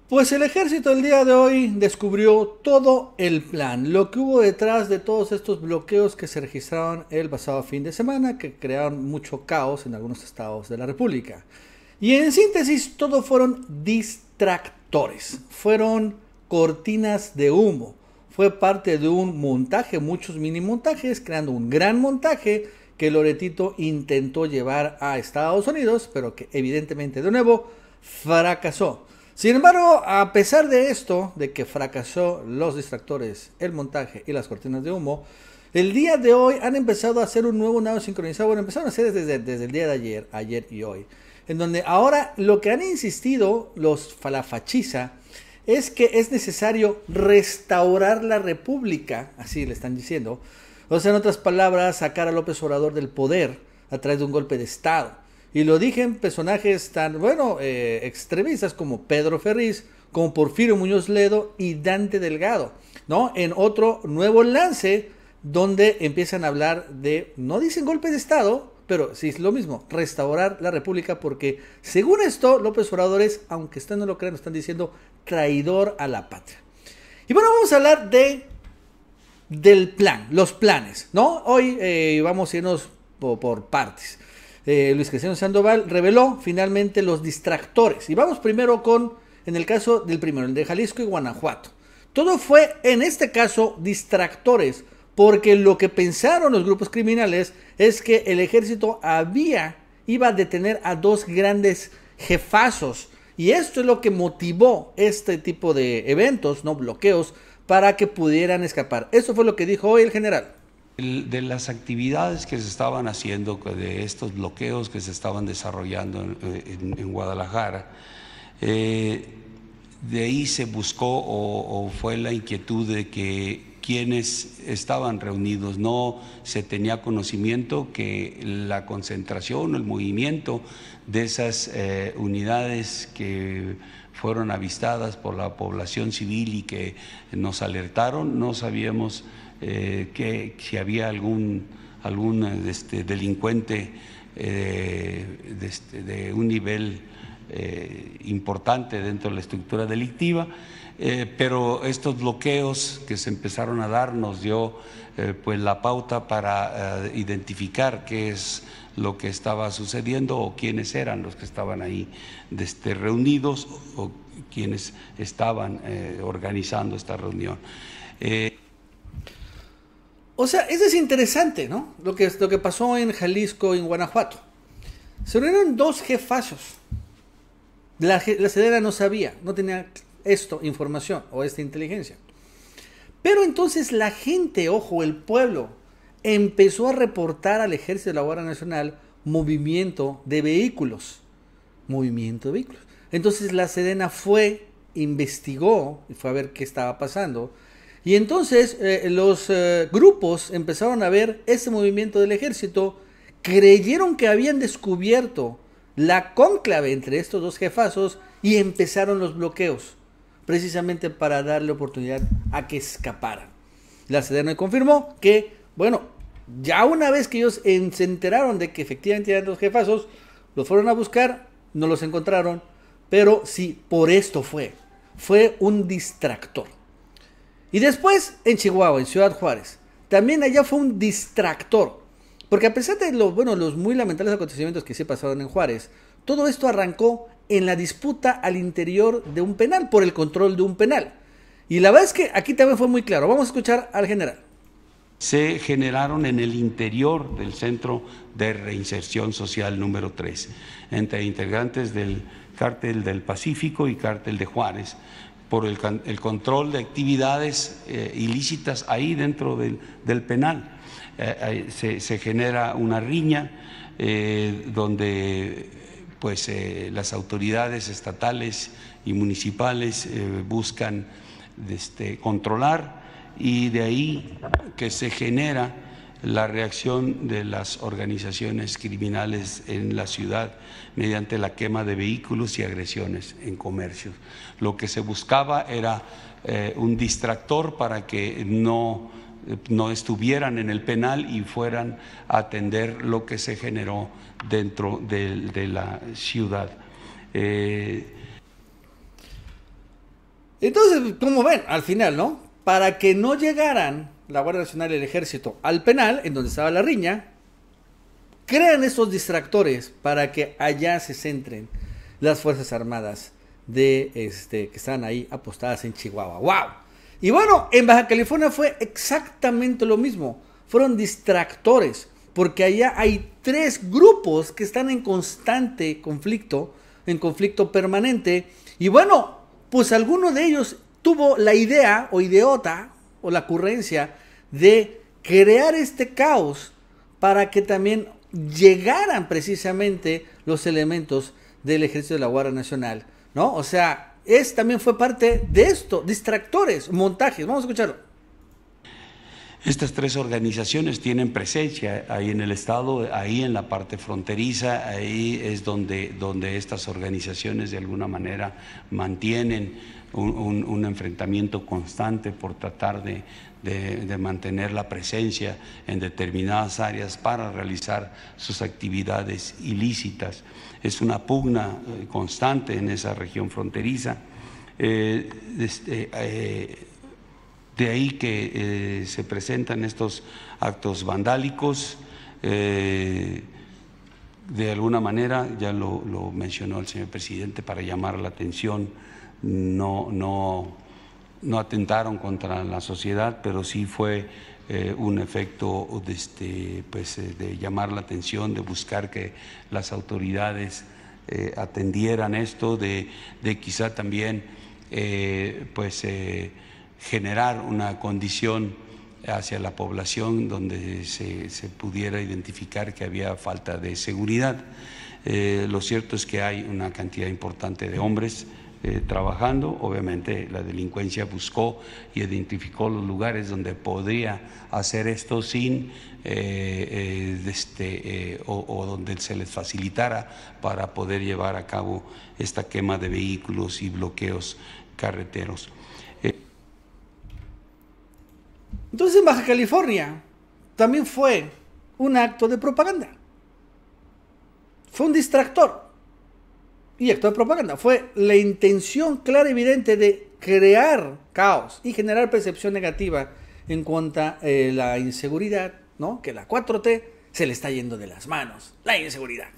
Pues el ejército el día de hoy descubrió todo el plan, lo que hubo detrás de todos estos bloqueos que se registraron el pasado fin de semana, que crearon mucho caos en algunos estados de la República. Y en síntesis, todo fueron distractores, fueron cortinas de humo, fue parte de un montaje, muchos mini montajes, creando un gran montaje que Loretito intentó llevar a Estados Unidos, pero que evidentemente de nuevo fracasó. Sin embargo, a pesar de esto, de que fracasó los distractores, el montaje y las cortinas de humo, el día de hoy han empezado a hacer un nuevo nado sincronizado. Bueno, empezaron a hacer desde el día de ayer y hoy. En donde ahora lo que han insistido la fachiza es que es necesario restaurar la república, así le están diciendo. O sea, en otras palabras, sacar a López Obrador del poder a través de un golpe de Estado. Y lo dije en personajes tan, extremistas como Pedro Ferriz, como Porfirio Muñoz Ledo y Dante Delgado, ¿no? En otro nuevo lance donde empiezan a hablar de, no dicen golpe de Estado, pero sí es lo mismo, restaurar la república, porque según esto, López Obrador es, aunque ustedes no lo crean, están diciendo traidor a la patria. Y bueno, vamos a hablar del plan, los planes, ¿no? Hoy vamos a irnos por partes. Luis Crescencio Sandoval reveló finalmente los distractores. Y vamos primero en el caso del primero, el de Jalisco y Guanajuato. Todo fue, en este caso, distractores, porque lo que pensaron los grupos criminales es que el ejército iba a detener a dos grandes jefazos. Y esto es lo que motivó este tipo de eventos, no bloqueos, para que pudieran escapar. Eso fue lo que dijo hoy el general. De las actividades que se estaban haciendo, de estos bloqueos que se estaban desarrollando en Guadalajara, de ahí se buscó o fue la inquietud de que quienes estaban reunidos no se tenía conocimiento que la concentración o el movimiento de esas unidades que fueron avistadas por la población civil y que nos alertaron, no sabíamos que si había algún delincuente de un nivel importante dentro de la estructura delictiva, pero estos bloqueos que se empezaron a dar nos dio pues la pauta para identificar qué es lo que estaba sucediendo o quiénes eran los que estaban ahí reunidos o quienes estaban organizando esta reunión. O sea, eso es interesante, ¿no? Lo que pasó en Jalisco y en Guanajuato. Se reunieron dos jefazos. La Sedena no sabía, no tenía información o esta inteligencia. Pero entonces la gente, ojo, el pueblo, empezó a reportar al Ejército de la Guardia Nacional movimiento de vehículos. Entonces la Sedena investigó y fue a ver qué estaba pasando. Y entonces los grupos empezaron a ver ese movimiento del ejército, creyeron que habían descubierto la cónclave entre estos dos jefazos y empezaron los bloqueos, precisamente para darle oportunidad a que escaparan. La Sedena confirmó que, bueno, ya una vez que ellos se enteraron de que efectivamente eran dos jefazos, los fueron a buscar, no los encontraron, pero sí, por esto fue un distractor. Y después en Chihuahua, en Ciudad Juárez, también allá fue un distractor. Porque a pesar de los muy lamentables acontecimientos que se pasaron en Juárez, todo esto arrancó en la disputa al interior de un penal, por el control de un penal. Y la verdad es que aquí también fue muy claro. Vamos a escuchar al general. Se generaron en el interior del Centro de Reinserción Social número 3, entre integrantes del Cártel del Pacífico y Cártel de Juárez, por el control de actividades ilícitas ahí dentro del penal. Se genera una riña donde pues las autoridades estatales y municipales buscan controlar, y de ahí que se genera la reacción de las organizaciones criminales en la ciudad mediante la quema de vehículos y agresiones en comercios. Lo que se buscaba era un distractor para que no estuvieran en el penal y fueran a atender lo que se generó dentro de la ciudad. Entonces, como ven, al final, ¿no? Para que no llegaran la Guardia Nacional y el Ejército al penal, en donde estaba la riña, crean esos distractores para que allá se centren las Fuerzas Armadas que están ahí apostadas en Chihuahua. ¡Wow! Y bueno, en Baja California fue exactamente lo mismo. Fueron distractores, porque allá hay 3 grupos que están en constante conflicto, en conflicto permanente. Y bueno, pues alguno de ellos tuvo la idea o ideota o la ocurrencia de crear este caos para que también llegaran precisamente los elementos del Ejército de la Guardia Nacional, ¿no? O sea, también fue parte de esto, distractores, montajes. Vamos a escucharlo. Estas 3 organizaciones tienen presencia ahí en el estado, ahí en la parte fronteriza, ahí es donde estas organizaciones de alguna manera mantienen un enfrentamiento constante por tratar de mantener la presencia en determinadas áreas para realizar sus actividades ilícitas. Es una pugna constante en esa región fronteriza. De ahí que se presentan estos actos vandálicos. De alguna manera, ya lo mencionó el señor presidente, para llamar la atención, no atentaron contra la sociedad, pero sí fue un efecto de llamar la atención, de buscar que las autoridades atendieran esto, de quizá también generar una condición hacia la población donde se pudiera identificar que había falta de seguridad. Lo cierto es que hay una cantidad importante de hombres trabajando. Obviamente la delincuencia buscó y identificó los lugares donde podría hacer esto sin o donde se les facilitara para poder llevar a cabo esta quema de vehículos y bloqueos carreteros. Entonces en Baja California también fue un acto de propaganda. Fue un distractor y acto de propaganda. Fue la intención clara y evidente de crear caos y generar percepción negativa en cuanto a la inseguridad, ¿no? Que la 4T se le está yendo de las manos. La inseguridad.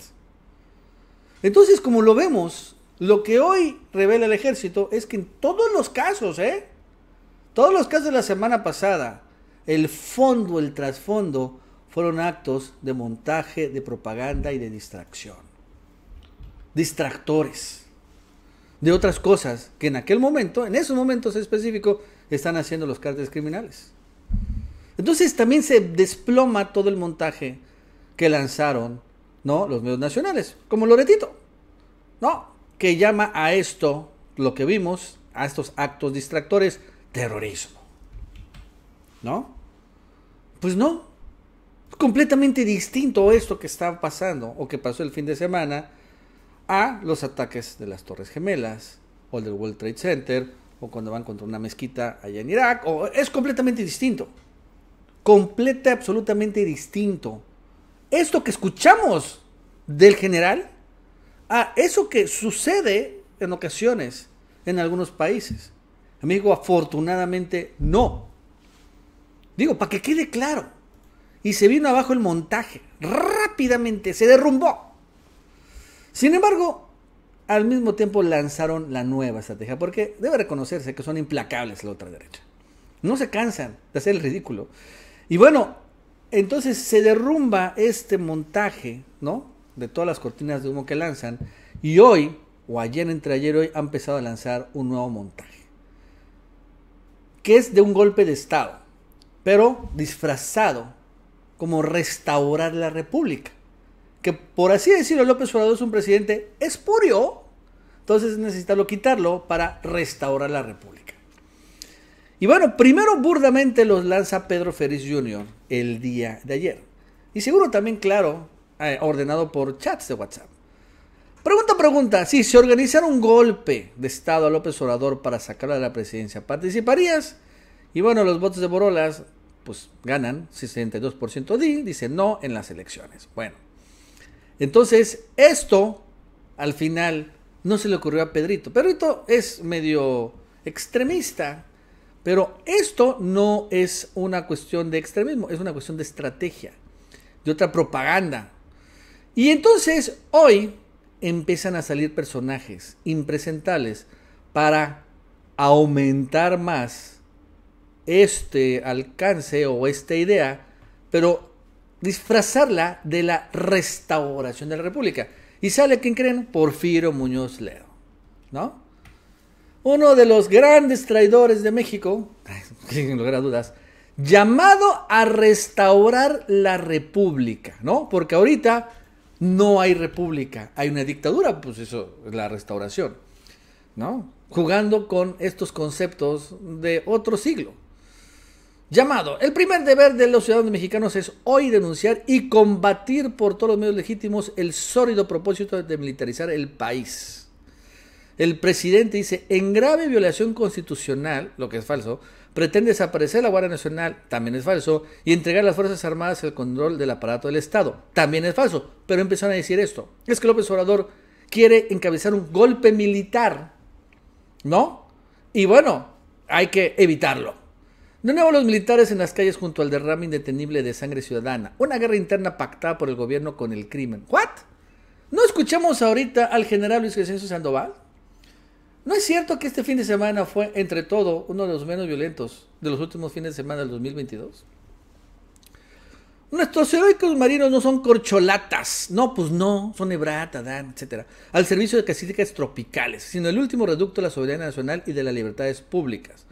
Entonces, como lo vemos, lo que hoy revela el ejército es que en todos los casos, todos los casos de la semana pasada, el fondo, el trasfondo, fueron actos de montaje, de propaganda y de distracción. Distractores de otras cosas que en aquel momento, en esos momentos específicos, están haciendo los cárteles criminales. Entonces también se desploma todo el montaje que lanzaron, ¿no?, los medios nacionales, como Loretito, ¿no?, que llama a esto, lo que vimos, a estos actos distractores, terrorismo, ¿no? Pues no, completamente distinto esto que está pasando o que pasó el fin de semana a los ataques de las Torres Gemelas o el del World Trade Center o cuando van contra una mezquita allá en Irak. Es completamente distinto, absolutamente distinto esto que escuchamos del general a eso que sucede en ocasiones en algunos países. Amigo, afortunadamente no. Digo, para que quede claro. Y se vino abajo el montaje. Rápidamente se derrumbó. Sin embargo, al mismo tiempo lanzaron la nueva estrategia. Porque debe reconocerse que son implacables la ultraderecha. No se cansan de hacer el ridículo. Y bueno, entonces se derrumba este montaje, ¿no?, de todas las cortinas de humo que lanzan. Y hoy, o ayer, entre ayer y hoy, han empezado a lanzar un nuevo montaje. Que es de un golpe de Estado, pero disfrazado como restaurar la República. Que por así decirlo, López Obrador es un presidente espurio, entonces necesitarlo quitarlo para restaurar la República. Y bueno, primero burdamente los lanza Pedro Ferriz Jr. el día de ayer. Y seguro también, claro, ordenado por chats de WhatsApp. Pregunta, si se organizara un golpe de Estado a López Obrador para sacarlo de la presidencia, ¿participarías? Y bueno, los votos de Borolas, pues ganan 62% dicen no en las elecciones. Bueno, entonces esto al final no se le ocurrió a Pedrito. Pedrito es medio extremista. Pero esto no es una cuestión de extremismo, es una cuestión de estrategia, de otra propaganda. Y entonces hoy empiezan a salir personajes impresentables para aumentar más este alcance o esta idea, pero disfrazarla de la restauración de la República. ¿Y sale quién creen? Porfirio Muñoz Ledo, ¿no? Uno de los grandes traidores de México, sin lugar a dudas, llamado a restaurar la República, ¿no? Porque ahorita no hay república, hay una dictadura, pues eso es la restauración, ¿no? Jugando con estos conceptos de otro siglo. Llamado, el primer deber de los ciudadanos mexicanos es hoy denunciar y combatir por todos los medios legítimos el sórdido propósito de militarizar el país. El presidente dice, en grave violación constitucional, lo que es falso, pretende desaparecer la Guardia Nacional, también es falso, y entregar a las Fuerzas Armadas el control del aparato del Estado, también es falso. Pero empezaron a decir esto, es que López Obrador quiere encabezar un golpe militar, ¿no? Y bueno, hay que evitarlo. De nuevo los militares en las calles junto al derrame indetenible de sangre ciudadana. Una guerra interna pactada por el gobierno con el crimen. ¿What? ¿No escuchamos ahorita al general Luis Crescencio Sandoval? ¿No es cierto que este fin de semana fue, entre todo, uno de los menos violentos de los últimos fines de semana del 2022? Nuestros heroicos marinos no son corcholatas. No, pues no, son Ebrard, Adán, etc. Al servicio de caciques tropicales, sino el último reducto de la soberanía nacional y de las libertades públicas.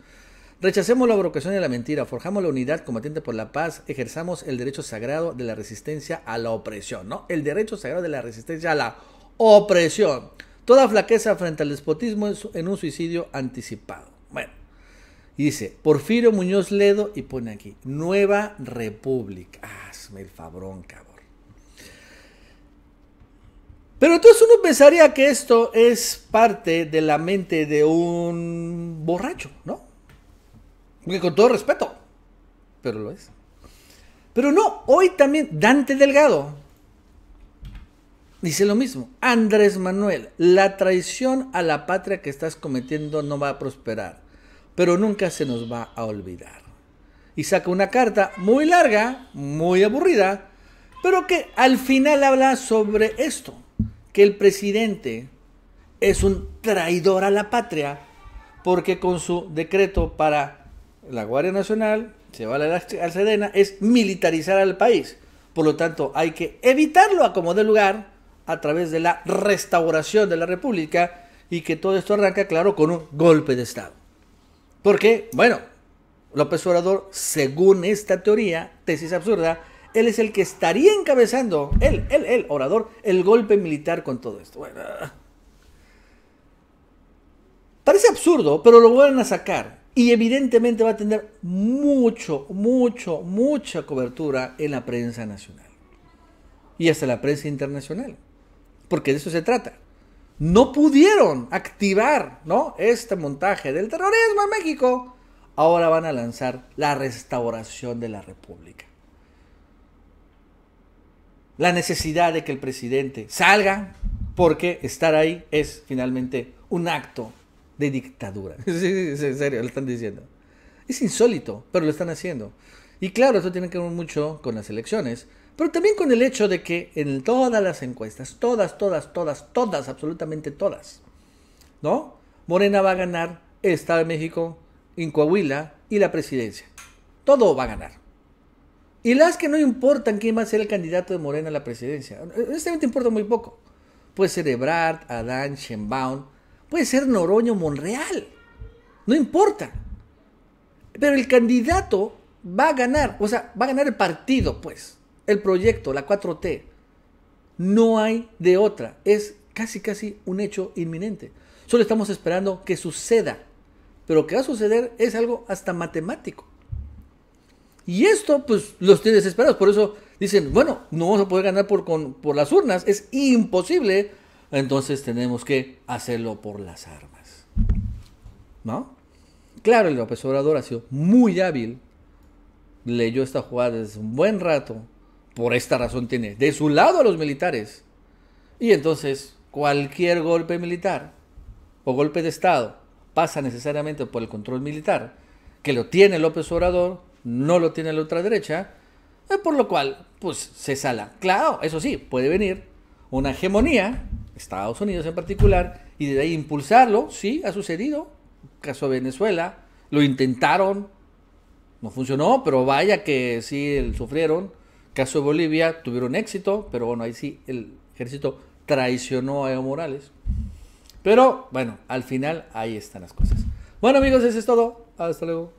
Rechacemos la provocación y la mentira, forjamos la unidad combatiente por la paz, ejerzamos el derecho sagrado de la resistencia a la opresión, ¿no? El derecho sagrado de la resistencia a la opresión. Toda flaqueza frente al despotismo en un suicidio anticipado. Bueno, y dice, Porfirio Muñoz Ledo, y pone aquí, Nueva República. Hazme el fabrón, cabrón. Pero entonces uno pensaría que esto es parte de la mente de un borracho, ¿no? Porque con todo respeto, pero lo es. Pero no, hoy también Dante Delgado dice lo mismo. Andrés Manuel, la traición a la patria que estás cometiendo no va a prosperar, pero nunca se nos va a olvidar. Y saca una carta muy larga, muy aburrida, pero que al final habla sobre esto, que el presidente es un traidor a la patria, porque con su decreto para la Guardia Nacional, se va a la Sedena, es militarizar al país. Por lo tanto, hay que evitarlo a como dé lugar a través de la restauración de la República y que todo esto arranca, claro, con un golpe de Estado. Porque, bueno, López Obrador, según esta teoría, tesis absurda, él es el que estaría encabezando, Obrador, el golpe militar con todo esto. Bueno, parece absurdo, pero lo vuelven a sacar. Y evidentemente va a tener mucha cobertura en la prensa nacional. Y hasta la prensa internacional. Porque de eso se trata. No pudieron activar, ¿no?, este montaje del terrorismo en México. Ahora van a lanzar la restauración de la República. La necesidad de que el presidente salga, porque estar ahí es finalmente un acto de dictadura. Sí, en serio, lo están diciendo. Es insólito, pero lo están haciendo. Y claro, esto tiene que ver mucho con las elecciones, pero también con el hecho de que en todas las encuestas, todas, absolutamente todas, ¿no?, Morena va a ganar el Estado de México, en Coahuila y la presidencia. Todo va a ganar. Y las que no importan quién va a ser el candidato de Morena a la presidencia, honestamente importa muy poco. Puede ser Ebrard, Adán, Sheinbaum, puede ser Noroña, Monreal, no importa. Pero el candidato va a ganar, o sea, va a ganar el partido, pues, el proyecto, la 4T. No hay de otra, es casi un hecho inminente. Solo estamos esperando que suceda, pero que va a suceder es algo hasta matemático. Y esto, pues, los tiene desesperados, por eso dicen, bueno, no vamos a poder ganar por las urnas, es imposible. Entonces tenemos que hacerlo por las armas, ¿no? Claro, el López Obrador ha sido muy hábil, leyó esta jugada desde un buen rato, por esta razón tiene de su lado a los militares, y entonces cualquier golpe militar o golpe de Estado pasa necesariamente por el control militar, que lo tiene López Obrador, no lo tiene la ultraderecha, por lo cual, pues se sala. Claro, eso sí, puede venir una hegemonía, Estados Unidos en particular, y de ahí impulsarlo. Sí, ha sucedido. Caso de Venezuela, lo intentaron, no funcionó, pero vaya que sí sufrieron. Caso de Bolivia, tuvieron éxito, pero bueno, ahí sí el ejército traicionó a Evo Morales. Pero bueno, al final ahí están las cosas. Bueno amigos, eso es todo. Hasta luego.